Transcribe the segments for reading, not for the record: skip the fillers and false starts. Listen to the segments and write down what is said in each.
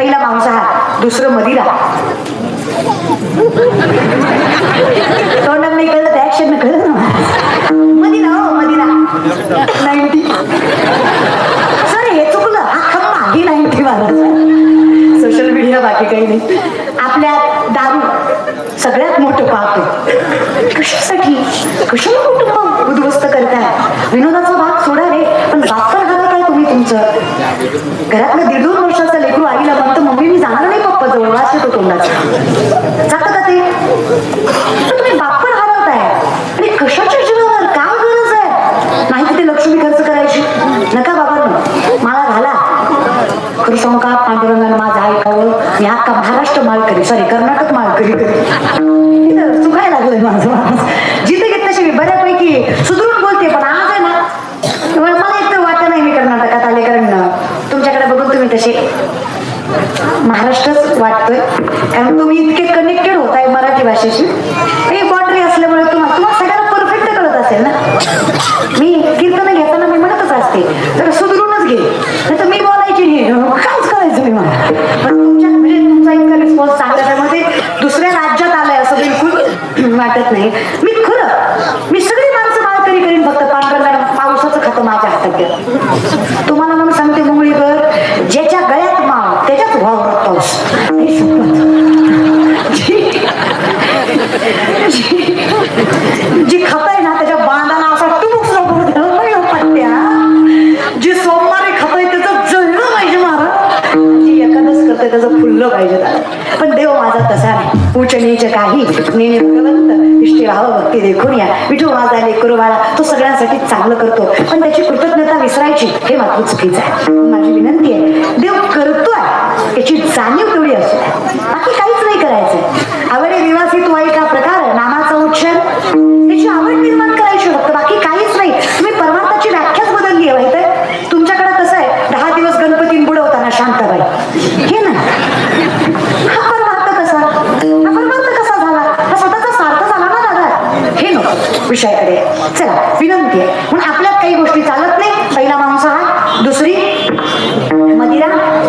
पहिला मांसाहार, दुसरं मदिरा. तोंडात नाही कळलं त्या ऍक्शन कळलं ना. मदिरा हो मदिरा 90. सर हे चुकलं, हा मागे 90 वाला. सोशल मीडिया बाकी काही नाही. आपल्या दारू सगळ्यात मोठं पाहतो. कशासाठी कशाला कुटुंब उद्ध्वस्त करताय? विनोदाचा भाग सोडा रे, पण बापर घाला काय तुम्ही तुमचं? घरातलं 1.5 वर्षाचं लेकरू आईला म्हणतं मम्मी मी जाणार नाही पप्पा जवळ, वास येतो तोंडाचा. जातं का ते? तुम्ही बापर हरवताय आणि कशाच्या जीवावर काय गरज आहे? नाही तिथे लक्ष्मी खर्च करायची. नका बाबा, मला घाला. खरं सांगू का, पांडुरंगानं माझं ऐकावं. मी अख्खा महाराष्ट्र माळकरी, सॉरी कर्नाटक माळकरी चुकायला लागलोय माझं. जिथे घेत तशी मी बऱ्यापैकी सुधरून बोलते, पण आज आहे ना मला एक तर वाटत नाही मी कर्नाटकात आले, कारण तुमच्याकडे बघून तुम्ही तसे महाराष्ट्रच वाटतोय, कारण तुम्ही इतके कनेक्टेड होत आहे मराठी भाषेशी. हे बॉर्डरी असल्यामुळे तुम्हाला सगळ्यांना परफेक्ट कळत असेल ना. मी कीर्तन घेताना मी म्हणतच असते जरा सुधरूनच घे, नाही तर मी बोलायची नाही, काहीच करायचं नाही मला. पण तुमच्या म्हणजे तुमचा इतका रिस्पॉन्स चांगला, त्यामध्ये दुसऱ्या राज्यात आलाय असं बिलकुल वाटत नाही. मी सगळी माणसं माळकरी करीन, फक्त पांडुरंगाला पावसाचं खातं माझ्या हातात घ्या. तुम्हाला म्हणून सांगते मुंगळीकर, ज्याच्या गळ्यात माव त्याच्याच वावरत पाऊस. जी खात आहे ना त्याच्या बांधाला असा टुमुक पट्ट्या, जी सोमवारी खात आहे त्याचं जळलं पाहिजे महाराज, जी एकादश करते त्याचं फुललं पाहिजे. पण देव माझा तसा नाही. उच्च नीच काही नेने भगवंत इष्टे भाव भक्ती देखून या. विठू माझा लेकरू बाळा, तो सगळ्यांसाठी चांगलं करतो, पण त्याची कृतज्ञता विसरायची हे मात्र चुकीचं आहे. माझी विनंती आहे, देव करतोय याची जाणीव तेवढी असू, बाकी काहीच नाही करायचं. आवडे निवासी तो ऐका प्रकार नामाचा उच्चार, त्याची आवड निर्माण करायची फक्त, बाकी काहीच नाही. तुम्ही परमार्थाची व्याख्याच बदलली आहे. माहिती तुमच्याकडे कसं आहे, 10 दिवस गणपती बुडवताना शांताबाई, हे ना हा परमार्थ कसा झाला, हा स्वतःचा स्वार्थ झाला ना दादा, हे नको विषयाकडे. चला विनंती आहे, म्हणून आपल्यात काही गोष्टी चालत नाही. पहिला मांसाहार, दुसरी मदिरा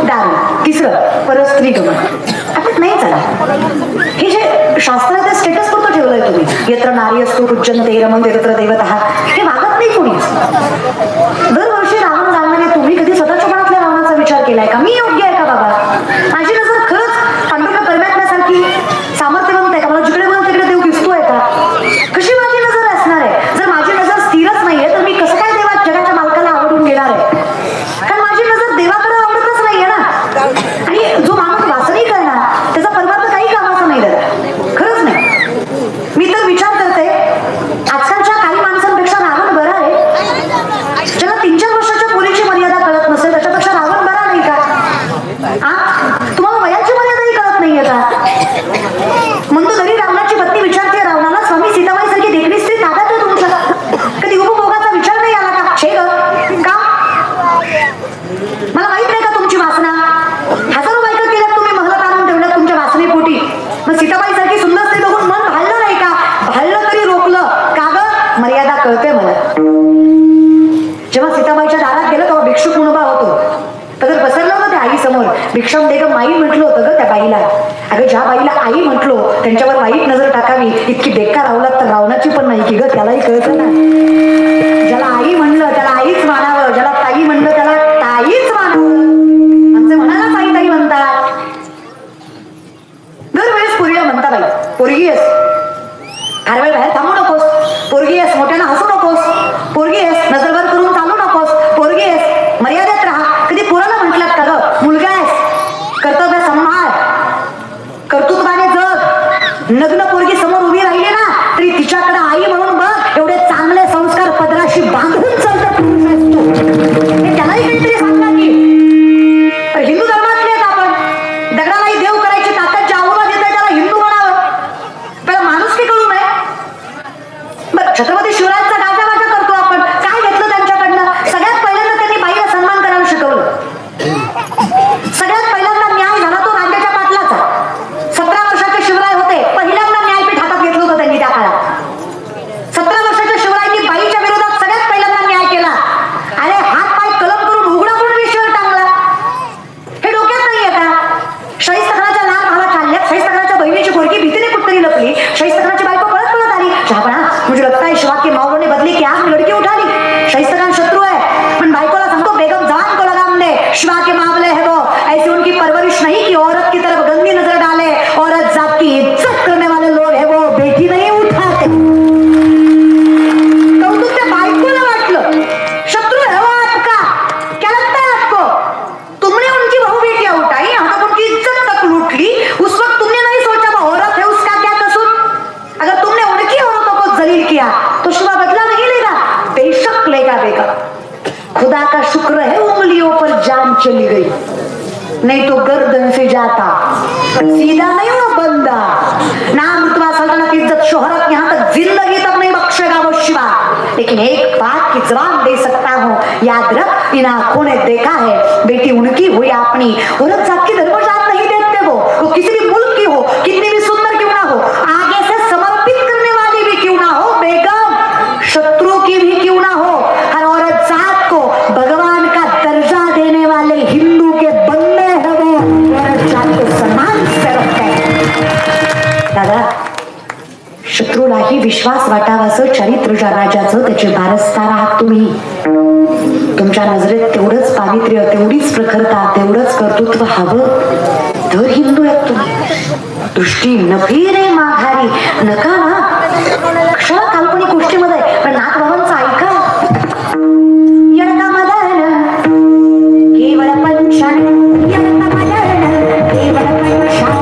दारू, तिसरं परस्त्री गमन. आपल्यात नाही चालत. हे जे शास्त्रात स्टेटस पुरतं ठेवलंय तुम्ही, यत्र नारी असतो उज्जनते रमन्ते तत्र देवतः, हे वागत नाही कोणीच. दरवर्षी रावण जाणणारे तुम्ही कधी स्वतःच्या मनातल्या रावणाचा विचार केलाय का? मी योग्य आहे का बाबा? माझी नजर खरंच पांडुरंग परमात्म्यासारखी सामर्थ्यवंत आहे का? मला जिकडे बोल तिकडे देव दिसतोय का? कशी माझी नजर असणार आहे? जर माझी नजर स्थिरच नाहीये तर मी कसं काय देवा जगाच्या मालकाला आवडून घेणार आहे? कारण माझी नजर देवाकडे आवडतच नाहीये ना. आणि जो माणूस वासनी करणार त्याचा परमार्थ काही कामाचा नाही दादा, खरंच नाही. मी तर विचार करते, आजकालच्या काही माणसांपेक्षा रावण बरा आहे. ज्याला 3-4 वर्षाच्या मुलीची मर्यादा कळत नसेल त्याच्यापेक्षा रावण बरा नाही का? तुम्हाला वयाची मर्यादाही कळत नाहीये का? म्हणतो जरी रावणाची पत्नी विचारते रावणाला, स्वामी सीताबाई सारखी देखणी स्त्री ताब्यात आहे तुमच्या, कधी उपभोगाचा विचार नाही आला का? छे का मला माहित नाही का तुमची वासना? हजारो बायका केल्यात तुम्ही, महलात आणून ठेवल्यात तुमच्या वासनेपोटी. मग सीताबाई सारखी सुंदर स्त्री बघून मन भाललं नाही का? भाललं तरी रोखलं का ग? मर्यादा कळते मला. जेव्हा सीताबाईच्या दारात गेलं तेव्हा भिक्षुक मुनबा होतो, तर पसरलं होतं त्या आई समोर. भिक्षम दे ग माई म्हटलं होतं ग त्या बाईला. अगं ज्या बाईला आई म्हटलो त्यांच्यावर वाईट नजर टाकावी इतकी बेकार रावलात तर रावणाची पण नाही की ग, त्यालाही कळतं ना. ज्याला आई म्हणलं त्याला आईच मानावं, ज्याला ताई म्हणलं त्याला ताईच मानावं. आमचे म्हणाला ताई ताई म्हणतात. दरवेळेस पोरीला म्हणता बाई पोरगी आहेस, फार वेळ बाहेर थांबू नकोस, पोरगी आहेस, मोठ्यानं हसू नकोस, पोरगी आहेस, नजरभर करून चालू नकोस, पोरगी आहेस, मर्यादेत राहा. कधी पोराला म्हटलात का ग मुलगा आहेस, कर्तव्य सांभाळ, कर्तृत्वाने जग. नग्न पोरगी समोर उभी राहिली ना तरी तिच्याकडे आई म्हणून बघ, एवढे चांगले संस्कार नहीं तो गर्दन से जाता, सीधा नहीं वो बंदा। नाम रुतबा सल्तनत इज्जत शोहरत यहाँ तक जिंदगी तक नहीं बख्शेगा वो शिवा, लेकिन एक बात की जवाब दे सकता हूँ, याद रख, इन आंखों ने देखा है बेटी उनकी हुई अपनी। औरत जात की धर्मजात नहीं देखते, वो किसी भी मुल्क की हो, कितनी भी सुंदर क्यों ना हो, आगे से समर्पित करने वाली भी क्यों ना हो, बेगम शत्रु की भी क्यों ना हो, हर औरत जात को भगवान का दर्जा देने वाले हिंदू के बंदे हैं वो, औरत जात को सम्मान से रखते हैं। दादा, शत्रूलाही विश्वास वाटावाचं चरित्र ज्या राजाचं त्याचे वारसदार आहात तुम्ही। तुमच्या नजरेत तेवढंच पावित्र्य, तेवढीच प्रखरता, तेवढंच कर्तृत्व हवं तर हिंदू आहेत तुम्ही। दृष्टी नफिरे माघारी, नका ना क्षण काल्पनिक गोष्टीमध्ये, पण नाथबाबांचं ऐका। यडका मदन केवळ पंचान, यडका मदन केवळ पंचान,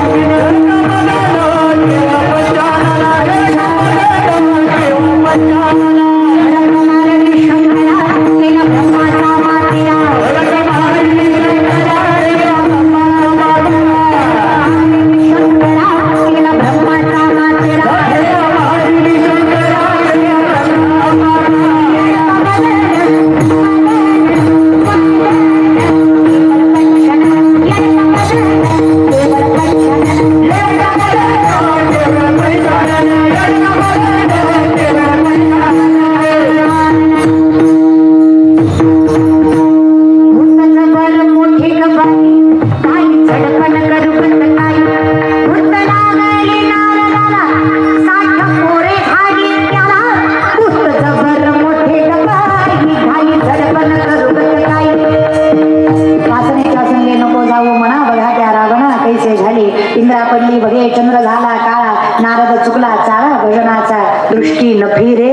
चंद्र झाला काळा, नारद चुकला चाळा भजनाचा, दृष्टी नफिरे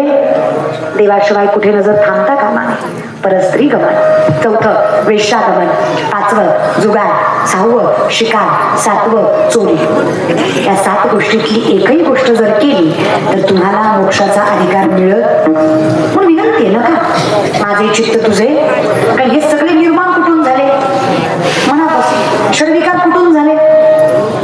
देवाशिवाय कुठे नजर थांबता कामा नये। परस्त्री गमन, चौथं वेश्यागमन, पाचवं जुगार, सहावं शिकार, सातवं चोरी। या 7 गोष्टीतली एकही गोष्ट जर केली तर तुम्हाला मोक्षाचा अधिकार मिळत। पण विनंती आहे नका, माझे चित्त तुझे, कारण हे सगळे निर्माण कुठून झाले, मनापासून। षडविकार कुठून झाले,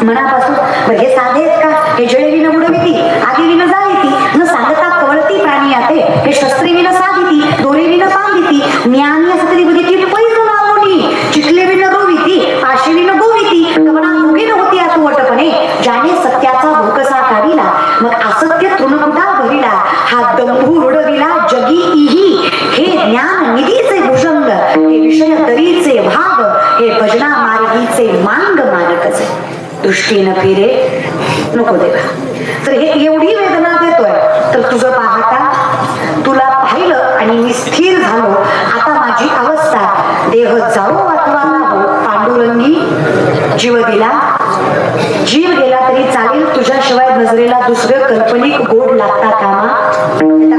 मनापासून। हे साधे आहेत का, हे जळेवी न बुडविती, आगीवी न जाळीती, न सांगता कवळती प्राणी आते, हे शस्त्रेवी न साधिती, दोरेवी न बांधिती, ज्ञानी सत्री बुद्धीची पैज लावणी, चिखलेवी न रोविती, पाशेवी न गोविती, कवना मुगी न होती आतुवटपणे, ज्याने सत्याचा भोकसा काढिला, मग असत्य तृणकुटा भरिला, हा दंभू रुडविला जगी इही, हे ज्ञान निधीचे भुजंग, हे विषय दरीचे भाग, हे भजना मार्गीचे मांग मार्गचे। दृष्टी नफिरे नको देवा, तर हे एवढी वेदना देतोय तर तुझं पाहता तुला पाहिलं आणि मी स्थिर झालो। आता माझी अवस्था देह जाओ अथवा राहो, पांडुरंगी जीव दिला, जीव गेला तरी चालेल, तुझ्याशिवाय नजरेला दुसरं काल्पनिक गोड लागता कामा।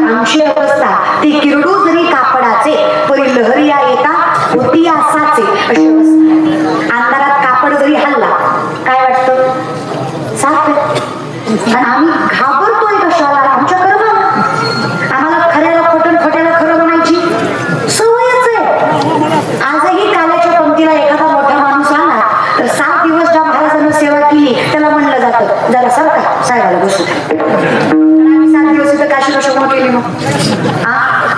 आमची अवस्था ती किरडू जरी कापडाचे, परी लहरिया येता होती असाचे, अशी अवस्था। अंधारात कापड जरी हल्ला काय वाटतं, साफ आहे, आणि आम्ही घाबरतोय कशाला, आमच्या कर्माला। आम्हाला खऱ्याला खोटं, खोट्याला खरं म्हणायची सवयच आहे। आजही काल्याच्या पंक्तीला एखादा मोठा माणूस आला तर 7 दिवस ज्या महाराजांना सेवा केली त्याला म्हणलं जातं, जरा सरका साहेबाला बसू द्या। आम्ही 7 दिवस इथं काशी कशामुळे केली मग,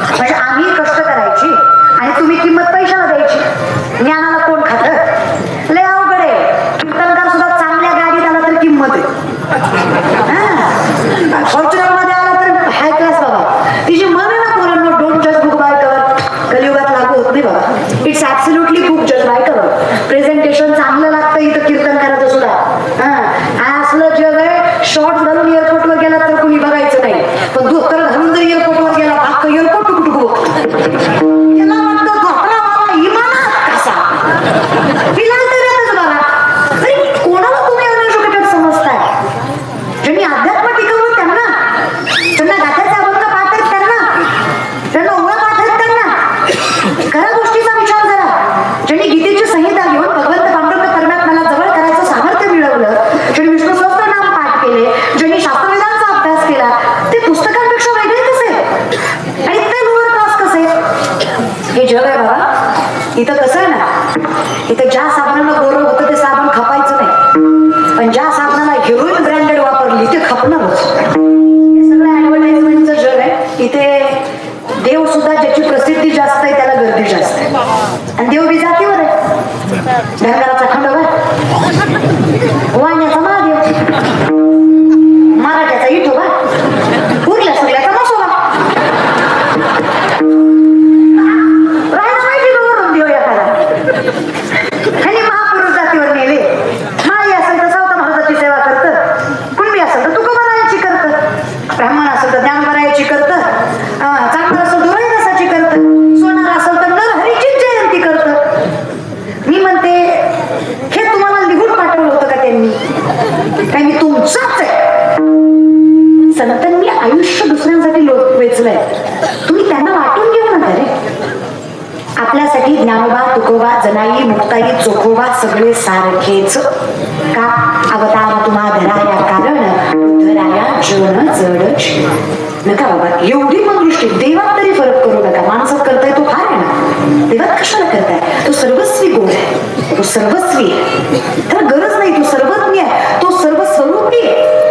म्हणजे आम्ही कष्ट करायची आणि तुम्ही किंमत पैशाला द्यायची। ज्ञानाला कोण खातं, लय अवघड आहे। कीर्तनकार सुद्धा चांगल्या गाडीत आला तर किंमत आहे, फॉर्च्युनर मध्ये आला तर हाय क्लास बाबा। तिची मन आहे ना पोरांनो, डोंट जज बुक बाय कव्हर, कलियुगात लागू होत नाही बाबा। इट्स ऍब्सोल्युटली बुक जज बाय कव्हर। प्रेझेंटेशन चांगलं लागतं इथं कीर्तनकाराचं सुद्धा। असलं जग आहे, शॉर्ट घालून एअरपोर्टवर गेला तर कुणी बघायचं नाही, पण धोतर घालून जर एअरपोर्टवर गेला अख्खं एअरपोर्ट टुकटुक आयुष्य दुसऱ्यांसाठी वेचलंय, तुम्ही त्यांना वाटून घेऊ नका रे. आपल्यासाठी ज्ञानोबा, तुकोबा, जनाई, मुक्ताई, चोखोबा सगळे सारखेच. का अवतार तुम्हा धराया कारण उद्धराया जन जड. नका बाबा एवढी पण दृष्टी, देवात तरी फरक करू नका. माणसात करताय तो फार आहे ना, देवात कशाला करताय? तो सर्वस्वी गुण आहे, तो सर्वस्वी आहे, त्याला गरज नाही. तो सर्वज्ञ आहे, तो सर्वस्वरूपी आहे.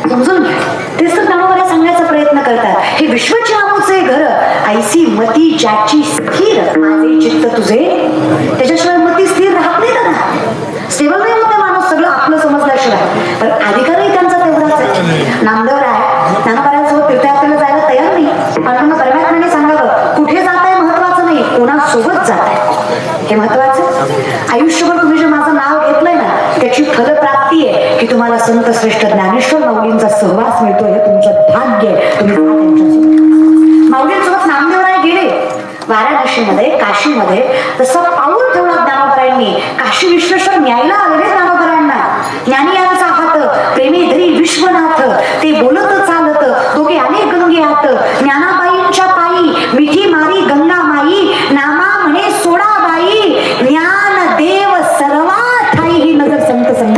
समजून घ्या. तेच तर ज्ञानोबाला सांगायचा प्रयत्न करतात. हे विश्वचरामुचे घर ऐसी मती ज्याची स्थिर, माझे चित्त तुझे. त्याच्याशिवाय मती स्थिर राहत नाही ना. स्टेबल नाही होते माणूस सगळं आपलं समजल्याशिवाय. पण अधिकारही त्यांचा तेवढाच आहे. नामदेव आहे ज्ञानोबाऱ्यांसोबत तीर्थयात्रेला जायला तयार नाही. पण परमात्म्याने सांगावं कुठे जात आहे महत्वाचं नाही, कोणासोबत जात आहे हे महत्वाचं. आयुष्यभर तुम्ही जे माझं नाव घेतलंय ना त्याची फलप्राप्ती आहे की तुम्हाला संत श्रेष्ठ ज्ञानेश्वर माऊलींचा सहवास मिळतो. हे तुमचं भाग्य आहे. तुम्ही त्यांच्यासोबत माऊलींसोबत नामदेवराय गेले वाराणसीमध्ये, काशीमध्ये. तसं पाऊल ठेवला ज्ञानोबरायांनी. काशी विश्वेश्वर न्यायला आलेले ज्ञानोबरायांना. ज्ञानी यांचा हात प्रेमी धरी विश्वनाथ, ते बोलत चालत दोघे अनेक गंगे हात. ज्ञानाबाईंच्या पायी मिठी मारी गंगा माई, नामा म्हणे सोडाबाई, ज्ञान देव सर्वात ठाई. ही नजर संत संत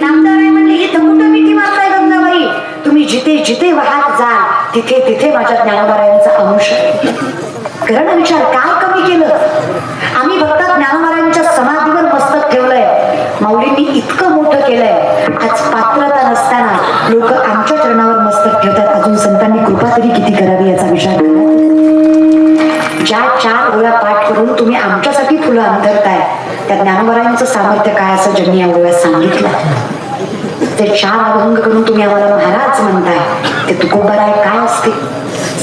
नामदेवराय म्हणले इथं कुठं मिठी मारताय गंगाबाई, तुम्ही जिथे जिथे वाहत जाल तिथे तिथे माझ्या ज्ञानोबरायांचा अंश. करा ना विचार, काय कमी केलं आम्ही? भक्तात ज्ञानोबरायांच्या समाधीवर मस्तक ठेवलंय. माऊलींनी इतकं मोठं केलंय. आज पात्रता नसताना लोक आमच्या चरणावर मस्तक ठेवतात. अजून संतांनी कृपा तरी किती करावी याचा विचार करा. ज्या 4 ओव्या पाठ करून तुम्ही आमच्यासाठी फुलं अंतरताय त्या ज्ञानोबरायांचं सामर्थ्य काय असं ज्यांनी या ओव्यात सांगितलं. ते 4 अभंग करून तुम्ही आम्हाला महाराज म्हणताय. ते तुकोबाराय काय असते?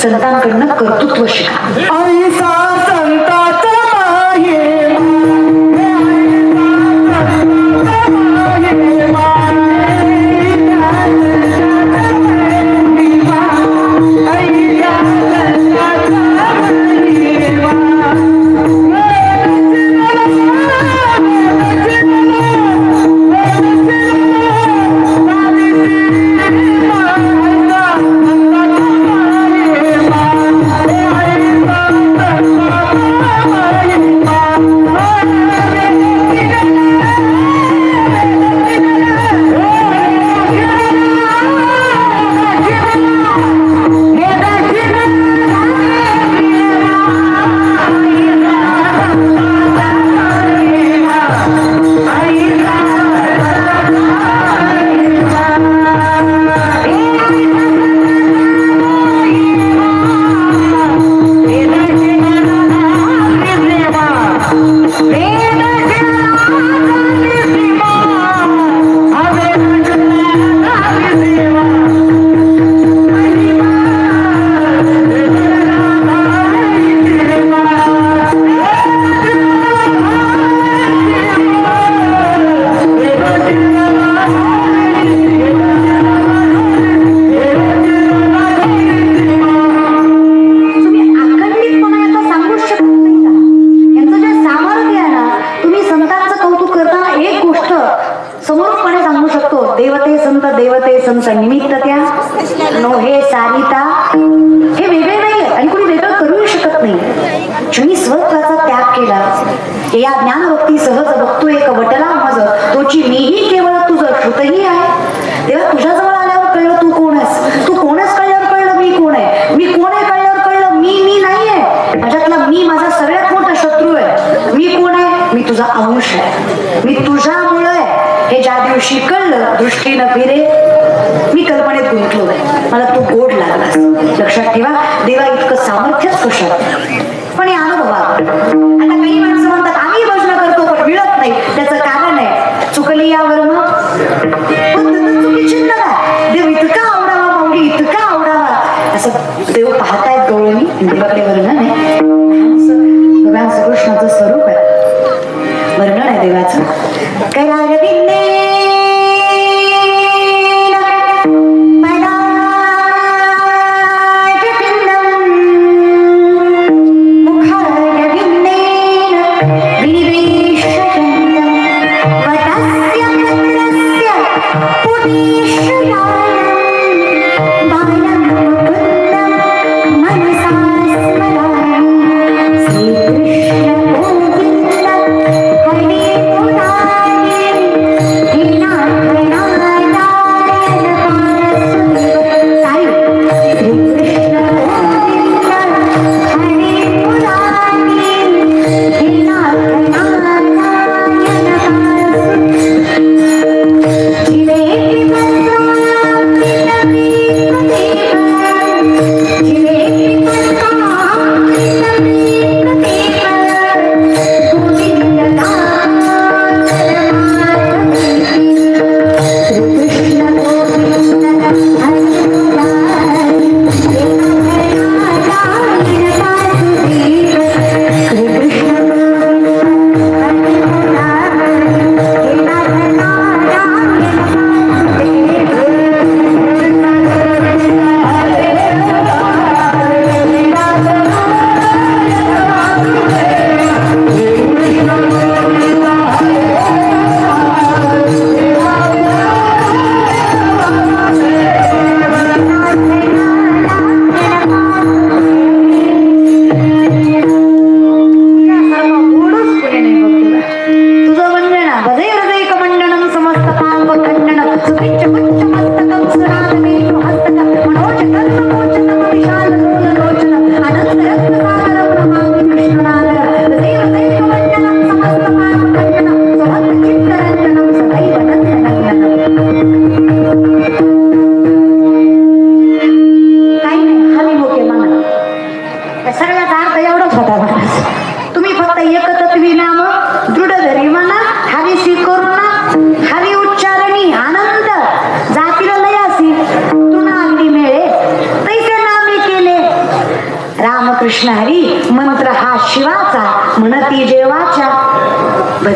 संतांकडनं कर्तृत्व शिका. संत निमित्त त्या नोहे सारिता. हे वेगळे नाही आणि कोणी वेगळं करू शकत नाही. ज्यांनी स्वत्वाचा त्याग केला या ज्ञानभक्ती सहज बघतो एक वटला मज तोची मीही केवळ तुझं श्रुतही आहे. तेव्हा तुझ्याजवळ आल्यावर कळलं तू कोण आहेस. तू कोण आहेस कळल्यावर कळलं मी कोण आहे. मी कोण आहे कळल्यावर कळलं मी नाही आहे. माझ्यातला मी माझा सगळ्यात मोठा शत्रू आहे. मी कोण आहे? मी तुझा अंश आहे. मी तुझ्यामुळे हे ज्या दिवशी कळलं दृष्टीनं फिरे मी कल्पनेत गुंतलो. मला तू गोड लागलास. लक्षात ठेवा देवा इतकं सामर्थ्यच कशात. पण हे अनुभवा. आता काही माणसं म्हणतात आम्ही भजन करतो पण मिळत नाही. त्याचं कारण आहे चुकली यावर चुकीची देव इतका आवडावा माऊली इतका आवडावा असं देव पाहतायत डोळ्यांनी. देवाकडे वर्णन आहे. भगवान श्रीकृष्णाचं स्वरूप आहे. वर्णन आहे देवाचं. करारविंदे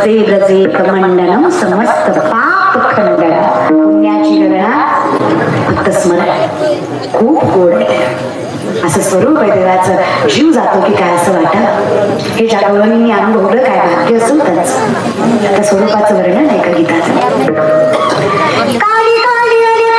भजे भजे कमंडलम समस्त पाप खंडन. पुण्याची गणना फक्त स्मरण. खूप गोड असं स्वरूप आहे देवाचं. जीव जातो की काय असं वाटत. हे ज्या गवळणींनी अनुभवलं काय भाग्य असून त्यांचं त्या स्वरूपाचं वर्णन आहे का गीताचं. काळी काळी अरे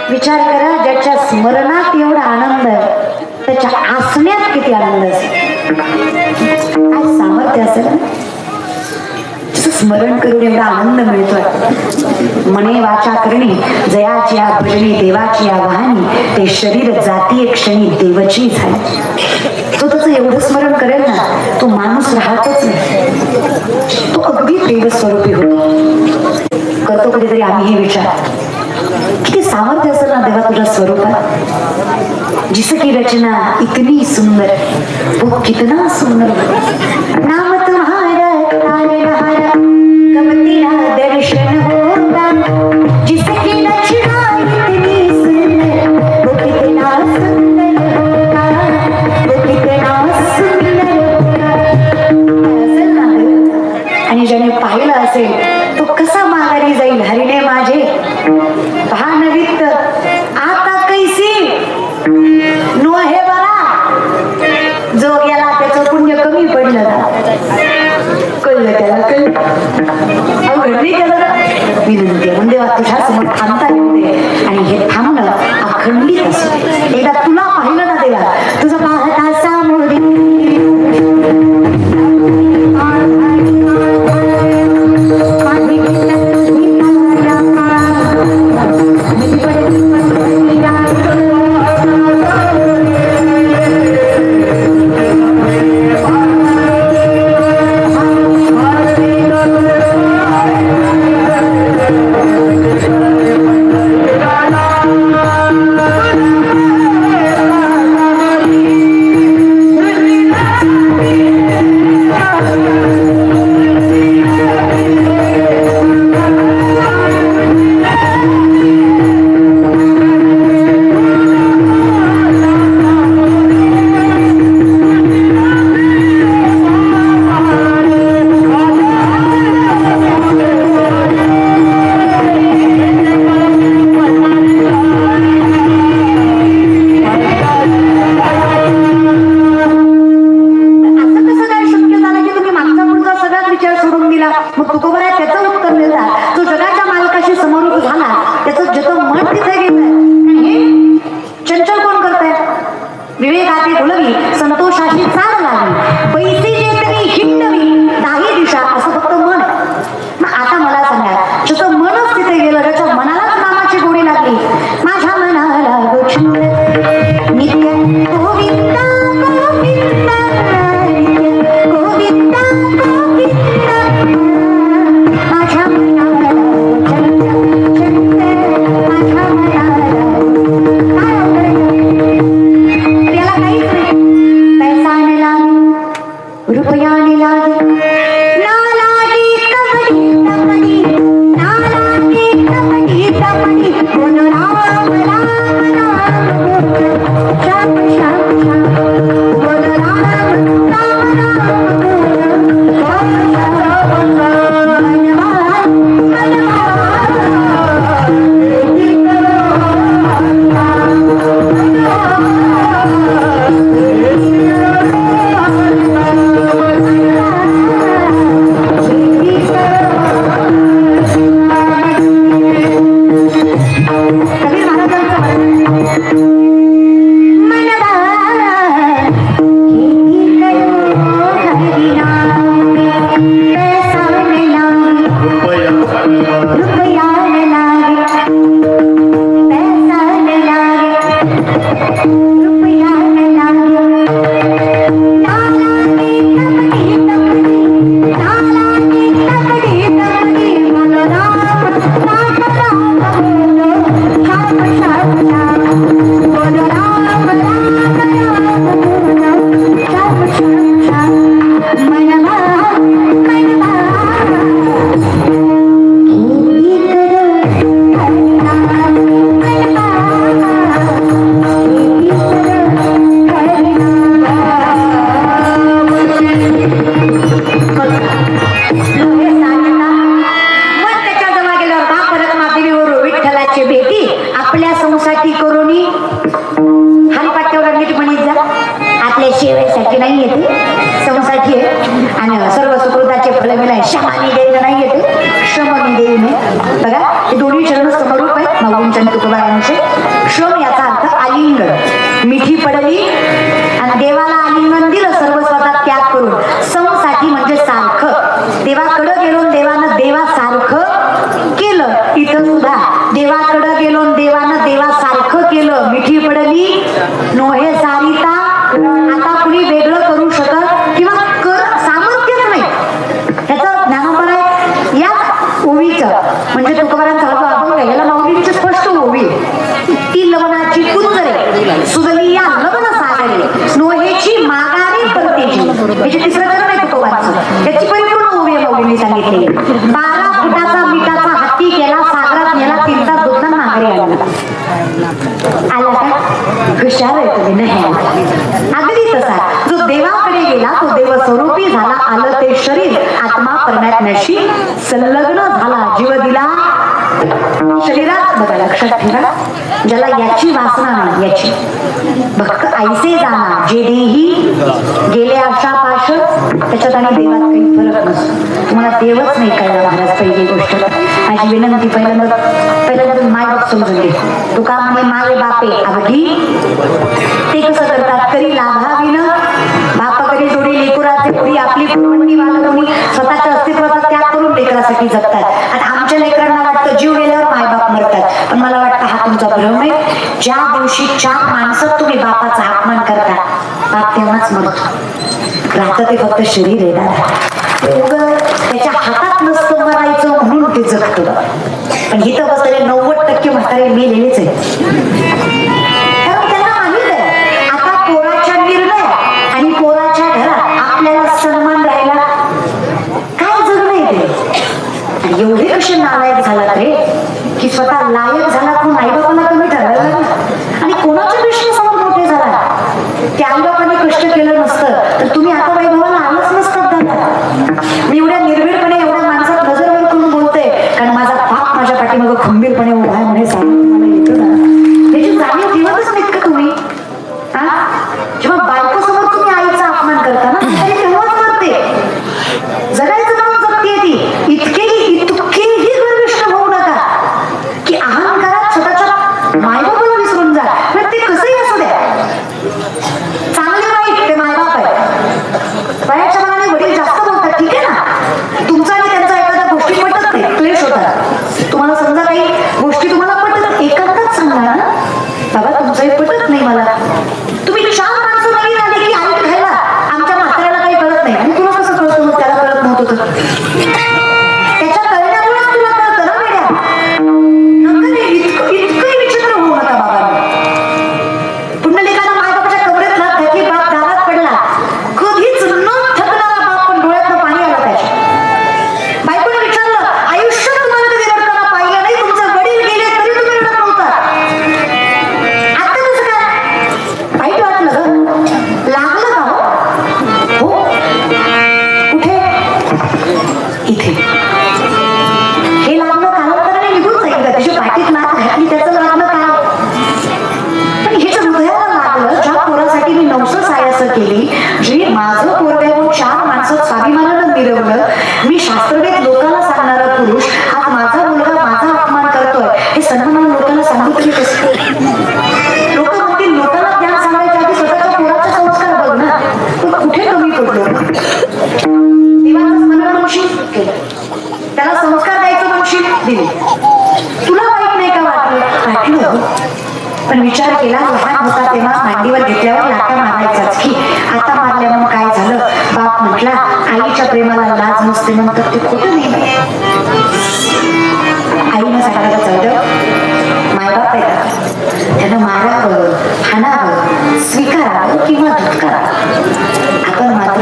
विचार करा, ज्याच्या स्मरणात एवढा आनंद आहे त्याच्या आसण्यात किती आनंद असेल. काय सामर्थ्य असेल ना, स्मरण करून एवढा आनंद मिळतोय. मने वाचा करणी जयाची या भजनी देवाची या वाहनी ते शरीर जाती एक क्षणी देवची झाली. तो त्याचं एवढं स्मरण करेल ना, तो माणूस राहतच नाही, तो अगदी देवस्वरूपी होतो. करतो कधीतरी आम्ही हे विचार, किती सामर्थ्य असेल ना देवा तुझ्या स्वरूपात. जिसकी रचना इतनी सुंदर, वो कितना सुंदर. नाम तुम्हारा तारे बहारा कब तेरा दर्शन होगा. जिसकी रचना इतनी सुंदर, वो कितना सुंदर होगा, वो कितना सुंदर होगा. असेल ना देव, आणि ज्याने पाहिलं असेल तो कसा माघारी जाईल. हरिणे माझे भानवित आता कैसी नो हे बरा. जो गेला त्याचं पुण्य कमी पडलं ना, कळलं त्याला, कळलं अवघड नाही केलं. विनंती म्हणजे तुझ्या समोर थांबता येऊ दे, आणि हे थांबणं अखंडित असू. एकदा तुला पाहिलं ना देवा, तुझं पाहता सामोरी राम राम राम राम सेवेसाठी नाही येते, संसाठी आहे. आणि सर्व सुकृताचे फल मिळाय शमानी देईन नाही येते, श्रमनी देईन. बघा हे दोन्ही शरण समरूप आहेत माऊलींच्या आणि तुकोबारायांचे. श्रम याचा अर्थ आलिंगन, मिठी पडली आणि देवाला आलिंगन दिलं सर्वस्वाचा त्याग करून. संसाठी म्हणजे सारखं देवाकडं गेलो, देवानं देवासारखं केलं. इथं सुद्धा देवाकडं गेलो, देवानं देवासारखं केलं. मिठी पडली नोहे सारिता. आता कुणी वेगळं करू शकत किंवा सामर्थ्यच नाही. त्याचं ज्ञानोबळ आहे या ओवीचं. म्हणजे तुकोबारांचा अभंग आहे, याला माऊलींची स्पष्ट ओवी. ती लवणाची कुंजरे सुजली या लग्न सागरे, नोहेची मागारी परतेची. याचे तिसरं चरण आहे तुकोबांचं. त्याची परिपूर्ण ओवी माऊलींनी सांगितली. 12 फुटाचा मिठाचा हाती केला, सागरात नेला, तीनचा दुधना माघारी आला. आला का? हुशार आहे तुम्ही. नाही अगदी तसा जो देवाकडे गेला तो देव स्वरूपी झाला. आलं ते शरीर आत्मा परमात्म्याशी संलग्न झाला. जीव दिला शरीरात. बघा लक्षात ठेवा, ज्याला याची वासना नाही, याची भक्त ऐसे जाणार जे देही गेले आशापाश, त्याच्यात आणि देवात काही फरक नसतो. तुम्हाला देवच नाही कळला महाराज. पहिली गोष्ट माझी विनंती, पहिल्यांदा माय बाप समजून घे. तुका म्हणे माय बापे अवघी, ते कसं करतात? तरी लाभाविन बाप कधी जोडी लेकराचे पुढी आपली पुरवणी वागवणी स्वतःच्या अस्तित्वाचा त्याग करून लेकरासाठी जगतात. आणि आमच्या लेकरांना वाटतं जीव गेल्यावर मायबाप मरतात. पण मला वाटतं हा तुमचा भ्रम आहे. ज्या दिवशी 4 माणसं तुम्ही बापाचा अपमान करता, बाप तेव्हाच मरतो. राहतं ते फक्त शरीर आहे दादा. त्याच्या हातात नसतं मरायचं म्हणून ते जगतं. पण इथं बसलेले 90% म्हातारे मेलेलेच आहे. कारण त्यांना माहित आहे आता पोराच्या निर्णय आणि पोराच्या घरात आपल्याला सन्मान राहिला काय जगणं येते. आणि एवढे कसे नालायक झालात रे की स्वतः लायक झाला पण आईबापाला कमी ठरवायला लागला. आणि कोणाच्या दृष्टीसमोर मोठे झाला. त्या आईबापाने कष्ट केलं नसतं तर तुम्ही आता वैभवाला आलंच नसतात दादा. मी एवढ्या निर्भीडपणे एवढ्या माणसात नजरवर करून बोलते कारण माझा बाप माझ्या पाठीमागं खंबीरपणे उभा आहे म्हणे सांगून मला येतं ना. त्याची जाणीव ठेवतच नाहीत का तुम्ही? जेव्हा बायको समोर तुम्ही आईचा अपमान करता ना तरी तेव्हाच करते. जगायचं म्हणून जगते ती. इतकेही गर्विष्ठ होऊ नका की अहंकारात स्वतःच्या मायबापाला विसरून जा. पण ते कसंही असू द्या, चांगले वाईट ते मायबाप आहे. वयाच्या मनाने वडील जास्त बोलतात, ठीक आहे ना. तुमचा आणि त्यांचा एखाद्या गोष्टी पटत नाही, क्लेश होतात. तुम्हाला समजा काही गोष्टी तुम्हाला पटत, एकांतात सांगा ना बाबा तुमचंही पटत नाही मला. तुम्ही 4 माणसं नवीन आले की आई खायला आमच्या म्हाताऱ्याला काही कळत नाही. आणि तुला कसं कळतं मग त्याला कळत नव्हतं तर? त्याच्या कळण्यामुळेच तुला कळतं ना वेड्या. नका इतकंही विचित्र होऊ नका बाबा. पुंडलिकाला मायबापाच्या कमरेत लाथ घातली, बाप दारात पडला. कधीच न थकणारा बाप पण डोळ्यातनं पाणी आलं त्याच्या. बायकोने विचारलं आयुष्यात तुम्हाला कधी रडताना पाहिलं नाही, तुमचे वडील गेले तरी तुम्ही रडत नव्हता. आता कसं काय? वाईट वाटलं ग. लागलं का हो? कुठे? इथे. हे लागलं कालांतराने निघून जाईल का? त्याच्या पाठीत लाथ घातली त्याचं लागलं काय? पण हे जे हृदयाला लागलं, ज्या पोरासाठी मी 900 सायासं केली, जे माझं पोरग्याहून 4 माणसं स्वाभिमानानं मिरवलं, मी शास्त्रवेद लोकांना सांगणारा पुरुष आज माझा मुलगा माझा अपमान करतोय, हे सन्मानानं लोकांना सांगू तरी कसं? लोक म्हणतील लोकांना ज्ञान सांगायच्या आधी स्वतःच्या पोराचे संस्कार बघ ना. पण कुठे कमी पडलो? देवाचं स्मरण म्हणशील केलं, त्याला संस्कार द्यायचं म्हणशील दिले. तुला वाईट नाही का वाटलं? पण विचार केला लहान होता तेव्हा मांडीवर घेतल्यावर लाथा मारायचाच की आता मारल्यावर काय झालं? बाप म्हटला आईच्या प्रेमाला लाज नसते म्हणतात ते खोटं नाही. आईनं सांगायला चढ मायबाप आहे त्यानं मारावं, हाणावं, स्वीकारावं किंवा धुतकारावं. आपण मात्र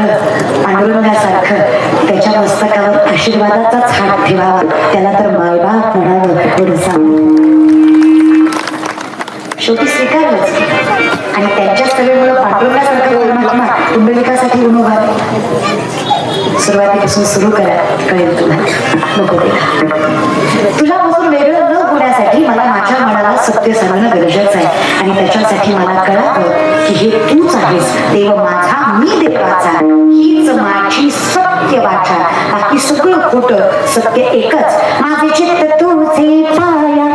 पांडुरंगासारखं त्याच्या मस्तकावर आशीर्वादाचाच हात ठेवावा. त्याला तर मायबाप म्हणावं एवढं सांग. शेवटी स्वीकारलंच. आणि त्यांच्या सगळ्यामुळे पांडुरंगासारखं परमात्मा पुंडलिकासाठी ऊन उभा आहे. सुरुवातीपासून सुरू करा, कळेल तुला. नको तुझ्यापासून वेगळं न होण्यासाठी त्यासाठी मला माझ्या मनाला सत्य सांगणं गरजेचं आहे आणि त्याच्यासाठी मला कळावं की हे तूच आहेस देव माझा मी देवाचा हीच माझी सत्य वाचा बाकी सगळं खोटं सत्य एकच माझे चित्त तुझे पाया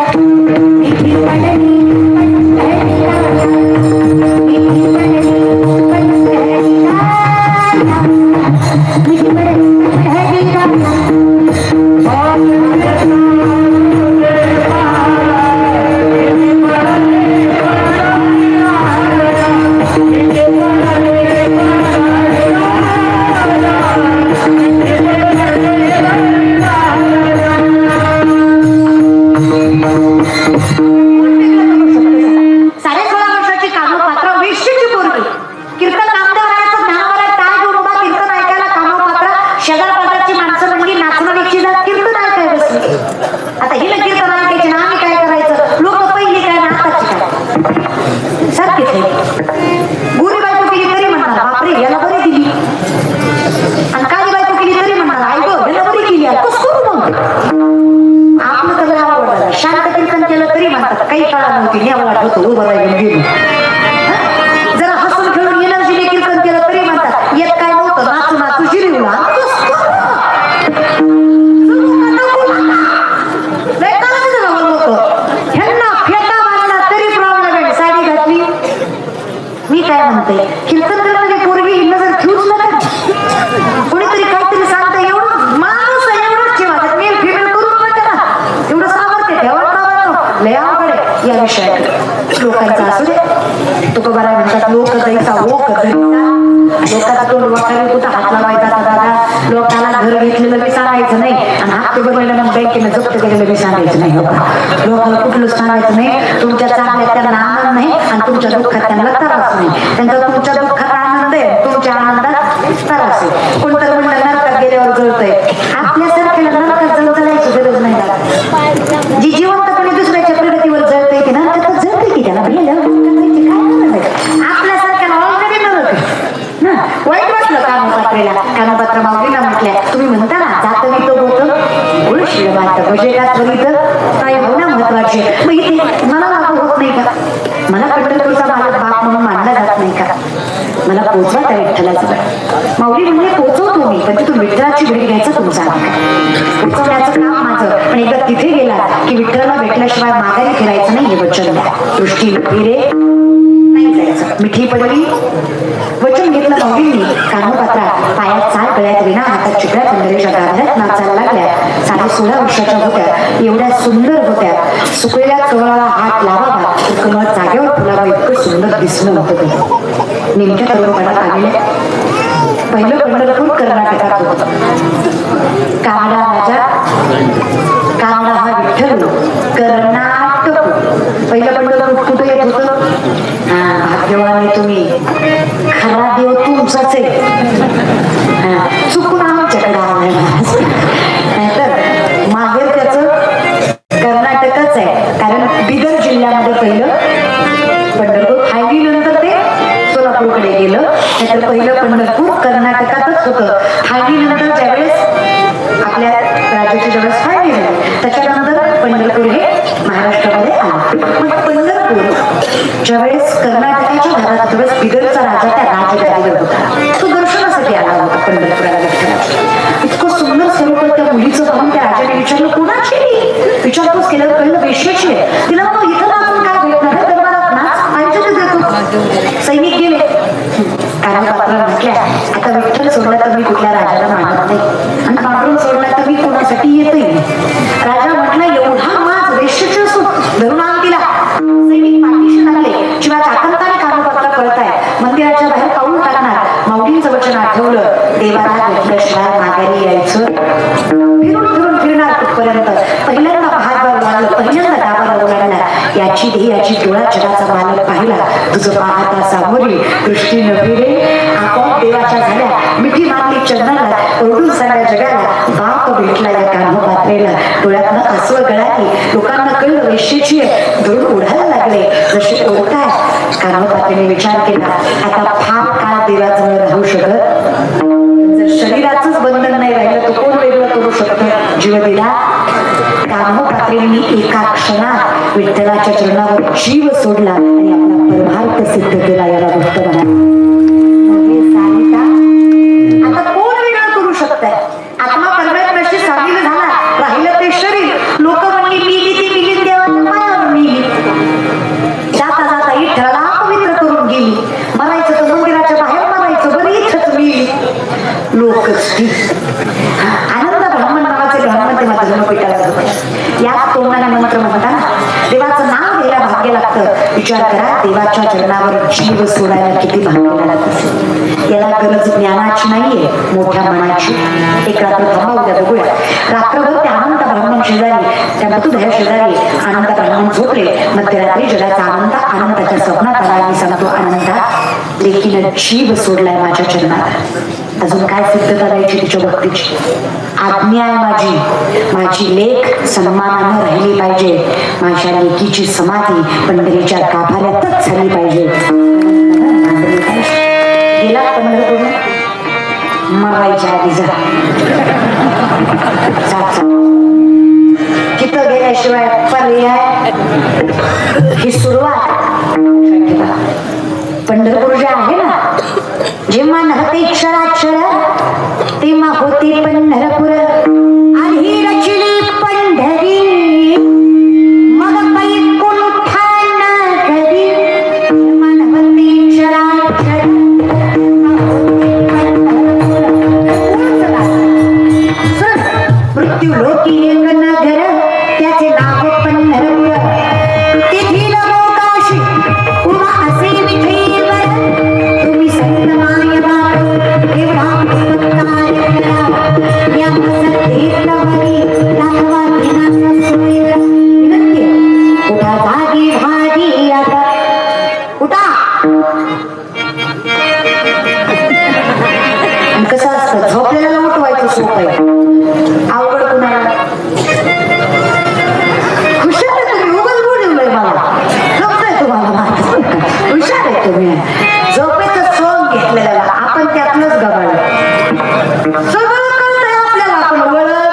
जरा हसून खेळून एनर्जीने कीर्तन केलं तरी म्हणतात येत काय नव्हतं नाचू नाचू शिरवला ह्यांना फेटा मारला तरी प्रॉब्लेम आहे साडी घातली मी काय म्हणते कीर्तन करणारी पोरगी हिंद जर ठेवूच नका कोणीतरी काहीतरी सांगता एवढं माणूस एवढंच ठेवा मेल फिमेल करून नका ना एवढं सामर्थ्य ठेवा लय अवघड या विषयाकडे लोकांचा असू दे तुकोबारा म्हणतात लोक दैसा वो लोकांना तोंड वाटायला कुठं हात लावायचा दादा लोकांना घर घेतलेलं बी सांगायचं नाही आणि हात ते बनवलेलं बँकेनं जप्त केलेलं बी सांगायचं नाही लोकांना कुठलं सांगायचं नाही तुमच्या चांगल्यात त्यांना आनंद नाही आणि तुमच्या दुःखात त्यांना त्रास नाही त्यांचा तुमच्या दुःखात आनंद आहे तुमच्या आनंदात त्रास आहे कोणतं म्हणलं नरकात गेल्यावर जळतंय आपल्यासारख्याला नरकात जळायची गरज नाही जी जिवंतपणे दुसऱ्याच्या प्रगतीवर जळते की नरकात जळते की त्याला आपल्यासारख्याला ऑलरेडी नरक ना वाईट वाटलं कानोपात्रेला कानोपात्र माऊलीला म्हटल्या तुम्ही म्हणता ना जात मी तो होतं शिळ बात बजेटात बघितलं काय भावना महत्वाची मग इथे मला लागू होत नाही का मला पंढरपूरचा मालक बाप म्हणून मानला जात नाही का मला पोचवा त्या विठ्ठलाचं माऊली म्हणजे पोचवतो मी पण तिथून विठ्ठलाची भेट घ्यायचा तुमचा पोचवण्याचं काम माझं पण एकदा तिथे गेला की विठ्ठलाला भेटल्याशिवाय माघारी फिरायचं नाही हे वचन द्या दृष्टी फिरे नाही जायचं मिठी पडली वचन घेतलं माऊलींनी कानोपात्रा पायात चाल गळ्यात विना हातात चिकड्या पंढरीच्या गाभऱ्यात नाचायला लागल्या 16.5 वर्षाच्या होत्या एवढ्या सुंदर होत्या सुकलेल्या कमळाला हात लावावा तर कमळ जागेवर फुलावा इतकं सुंदर दिसलं होतं नेमक्या तरुणपणात आलेल्या पहिलं पंढरपूर कर्नाटकात होतं कावडा राजा कावडा हा विठ्ठल कर्नाटक पहिलं पंढरपूर कुठं येत होतं भाग्यवान तुम्ही खरा देव तुमचाच आहे चुकून आमच्याकडे आलं नाहीतर माहेर त्याचं कर्नाटकच आहे कारण बिदर जिल्ह्यामध्ये पहिलं पंढरपूर हायवी नंतर ते सोलापूरकडे गेलं नाहीतर पहिलं पंढरपूर कर्नाटकातच होतं हायवी नंतर ज्यावेळेस आपल्या राज्याची ज्यावेळेस फायवी झाली त्याच्यानंतर पंढरपूर हे महाराष्ट्रामध्ये आलं मग पंढरपूर ज्यावेळेस कर्नाटकाच्या घरात त्यावेळेस बिदरचा राजा त्या राजगादीवर होता तो दर्शनासाठी आला होता पंढरपुराला इतकं सुंदर स्वरूप त्या मुलीचं पाहून त्या राजाने विचारलं कोणाची विचारपूस केल्यावर कळलं वेश्याची आहे तिला मग इथं आपण काय भेटणार आहे दरबारात नाच आयुष्यात देतो सैनिक गेले कानोपात्रा म्हटल्या आता विठ्ठल सोडला तर मी कुठल्या राजाला मानत नाही आणि पांढरून सोडला तर मी कोणासाठी येतोय राजा म्हटला एवढा माझ वेश्याची असून धरून आण तिला सैनिक पाठीशी लागले शिवाय चाकंताने कानोपात्रा कळताय मंदिराच्या बाहेर पाऊल टाकणार माऊलींचं वचन आठवलं देवाला भेटल्याशिवाय माघारी यायचं फिरून फिरणार कुठपर्यंत पहिल्यांदा हातभार लागलं पहिल्यांदा डाबाला ओलाडला याची ध्येयाची डोळा जगाचा मालक पाहिला तुझं पाहता सामोरी दृष्टी न फिरे आपोआप देवाच्या झाल्या मिठी मारली चंद्राला ओरडून सगळ्या जगाला बाप भेटला या कानोपात्रेला डोळ्यातनं अस्वल गळाली लोकांना कळलं वेश्येची धरून उडायला लागले जसे ओळखाय कानोपात्रेने विचार केला आता फार काळ देवाजवळ राहू शकत जर शरीराचंच बंधन नाही राहिलं तर कोण वेगळं करू शकतं जीव दिला कानोपात्रे रात्रींनी एका क्षणात विठ्ठलाच्या चरणावर जीव सोडला आणि आपला परमार्थ सिद्ध केला. याला भक्त म्हणा. आता कोण वेगळं करू शकतंय? आत्मा परमेश्वराशी सामील झाला, राहिलं ते शरीर. लोक म्हणली मिली ती मिली देवाच्या पायावर मिली. जाता जाता विठ्ठलाला अपवित्र करून गेली. मरायचं तर मंदिराच्या बाहेर मरायचं, बरं इथंच मिली. लोक आनंद ब्राह्मण नावाचे ब्राह्मण ते माझं जन्मपीठाला होते. याच तोंडाने मंत्र म्हणताना देवाचं नाव घ्यायला भाग्य लागतं. विचार करा, देवाच्या चरणावर जीव सोडायला किती भाग्य लागत असेल. याला गरज ज्ञानाची नाहीये, मोठ्या मनाची. एक रात्र थांबा, उद्या बघूया. रात्रभर त्या आनंद ब्राह्मण शेजारी, त्या मृतदेहा शेजारी आनंद ब्राह्मण झोपले. मध्यरात्री जगाचा आनंदाच्या स्वप्नात आला आणि सांगतो, आनंदा लेकीनं जीव सोडलाय माझ्या चरणात. अजून काय सिद्धता द्यायची तिच्या भक्तीची? आज्ञा आहे माझी लेक सन्मानानं राहिली पाहिजे. माझ्या लेकीची समाधी पंढरीच्या गाभाऱ्यातच झाली पाहिजे. गेला पंढरपूर मरायच्या आधी जा. तिथं गेल्याशिवाय पर्याय ही सुरुवात. पंढरपूर जे आहे ना, जेव्हा नव्हते क्षराक्षर तेव्हा होती पंढरपूर. आधी रचली पंढरी मग वैकुंठा नगरी. जेव्हा नव्हते क्षराक्षर मृत्यू लोकी एक नगर त्याचे नाव पंढरपूर. तेथील मोकाशी उभा असे विठ्ठल. तुम्ही संतमाय बाळ एवढा उपकार करा. या सत्तेतला हरी दाखवा दिनाचा सोय. विनंती उठा भागी भागी आता उठा. कसं असतं, झोपलेल्याला उठवायचं सोपं आहे, अवघड कुणाला? हुशार आहे तुम्ही, उगाच बोलवलंय मला. जमतंय तुम्हाला, हुशार आहे तुम्ही. झोपेचं सोंग घेतलेल्याला आपण त्यातलंच गबाळ. सगळं कळतंय आपल्याला, आपण वळत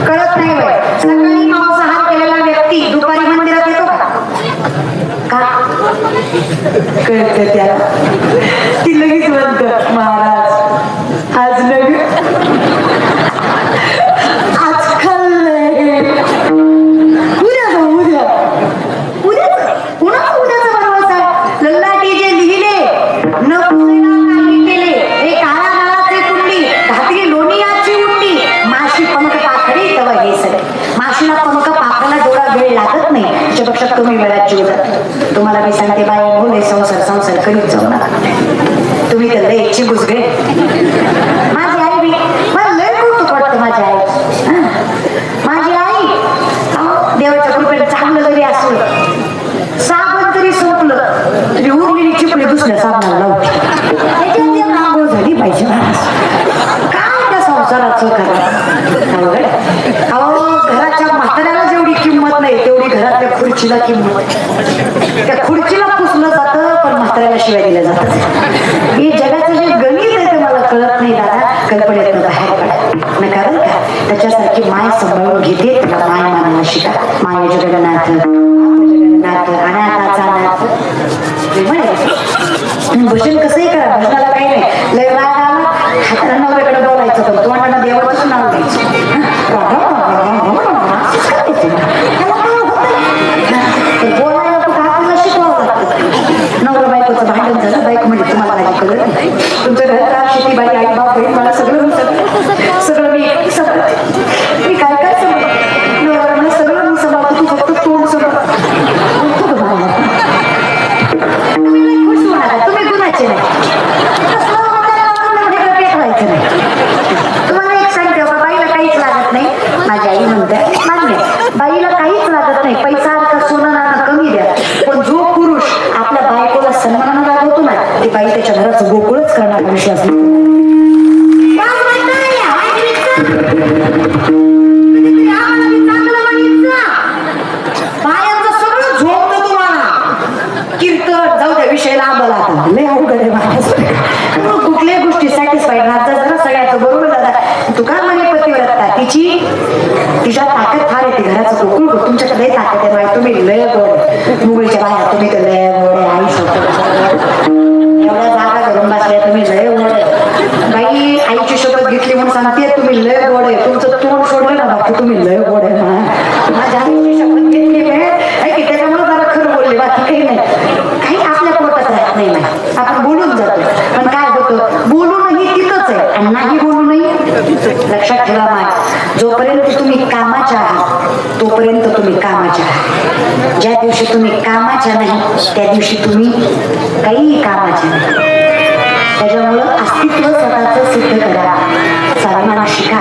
कळत नाही. वय सकाळी मांसाहार केलेला व्यक्ती दुपारी मंदिरात येतो का? कळतं त्याला. ती लगेच म्हणतं, महाराज आज नग आज खाल्लंय, उद्या जाऊ. उद्या उद्याचा भरवसा. लल्लाटी जे लिहिले न पुसेना काही केले. हे काळा नाळाचे कुंडी घातली लोणियाची उंडी. माशी पंख पाखडी तव हे सगळे. माशीला पंख पाखाला जेवढा वेळ लागत नाही त्याच्यापेक्षा कमी वेळात जीव जातो. तुम्हाला मी सांगते बाई, बोले संसार करीत जाऊ नका. तुम्ही तर लय इच्छी बुजगे. माझी आई बी मला लय कौतुक वाटतं. माझी आई देवाच्या कृपेने चांगलं जरी असलं, साबण जरी संपलं तरी उरलेली चिपडी दुसऱ्या साबणाला लावते. त्याच्यात आंघोळ झाली पाहिजे. काय त्या संसाराचं करा. अहो, घराच्या म्हाताऱ्याला जेवढी किंमत नाही तेवढी घरातल्या खुर्चीला किंमत. त्या खुर्चीला पुसलं जातं पण म्हाताऱ्याला शिवाय दिल्या जातात. हे जगाचं जे गणित आहे ते मला कळत नाही दादा. कल्पनेतनं बाहेर पडा नका बरं का. त्याच्यासारखी माय सांभाळून घेते त्याला माय मानायला शिका. माय जगन्नाथ जगन्नाथ अनाथाचा नाथ. भजन कसंही करा, भजनाला काही नाही. लय राग आला हाताला नवऱ्याकडे बोलायचं तर तोंडाला देवाचंच नाव घ्यायचं. बोलायला कुठं आपल्याला शिकवावं लागतं. नवरा बायकोचं भांडण झालं, बायको म्हणजे तुम्हाला काही कळत नाही. तुमचं घरात शेती बाई आई बाप बहीण मला सगळं मी काय काय सांगतो. नवरा मला सगळं मी सांभाळतो, तू फक्त तोंड सांभाळ. तुम्ही खुश होणार, तुम्ही गुणाचे नाही. तुम्हाला एक सांगते, बाईला काहीच लागत नाही. माझी आई म्हणते मान्य, बाईला काहीच लागत नाही. पैसा अर्थ सोनं नाणं कमी द्या, पण जो पुरुष आपल्या बायकोला सन्मानानं रागवतो ना, ती बाई त्याच्या घराचं गोकुळच करणार विश्वास नाही. बायांचं सगळं झोपतं तुम्हाला. कीर्तन जाऊ द्या, विषय लांबला आता लय अवघड आहे महाराज. कुठल्याही गोष्टी सॅटिस्फाईड राहतात. जरा सगळ्याचं बरोबर दादा. तू का म्हणे पतीवर ताकदीची तिच्या ताकद फार येते घराचं गोकुळ तुमच्याकडे लय ताकद आहे बाई तुम्ही लय गोड मुंबईच्या बाहेर तुम्ही तर लय गोड आहे आई सांगतो एवढ्या जागा घरून बसल्या तुम्ही लय गोड आहे बाई आईची शपथ घेतली म्हणून सांगते तुम्ही लय गोड आहे तुमचं तोंड सोडलं ना बाकी तुम्ही लय गोड आहे माझ्या आईची शपथ घेतली की त्याच्यामुळे जरा खरं बोलले बाकी काही नाही काही आपल्या पोटात राहत नाही माहिती आपण बोलून जातो पण काय होतं बोलूनही तिथंच आहे आणि नाही बोलूनही लक्षात ठेवा माय जोपर्यंत तुम्ही कामाच्या आहात तोपर्यंत तुम्ही कामाच्या आहात ज्या दिवशी तुम्ही कामाच्या नाही त्या दिवशी तुम्ही काही कामाच्या नाही त्याच्यामुळं अस्तित्व स्वतःचं सिद्ध करा सर्वांना शिका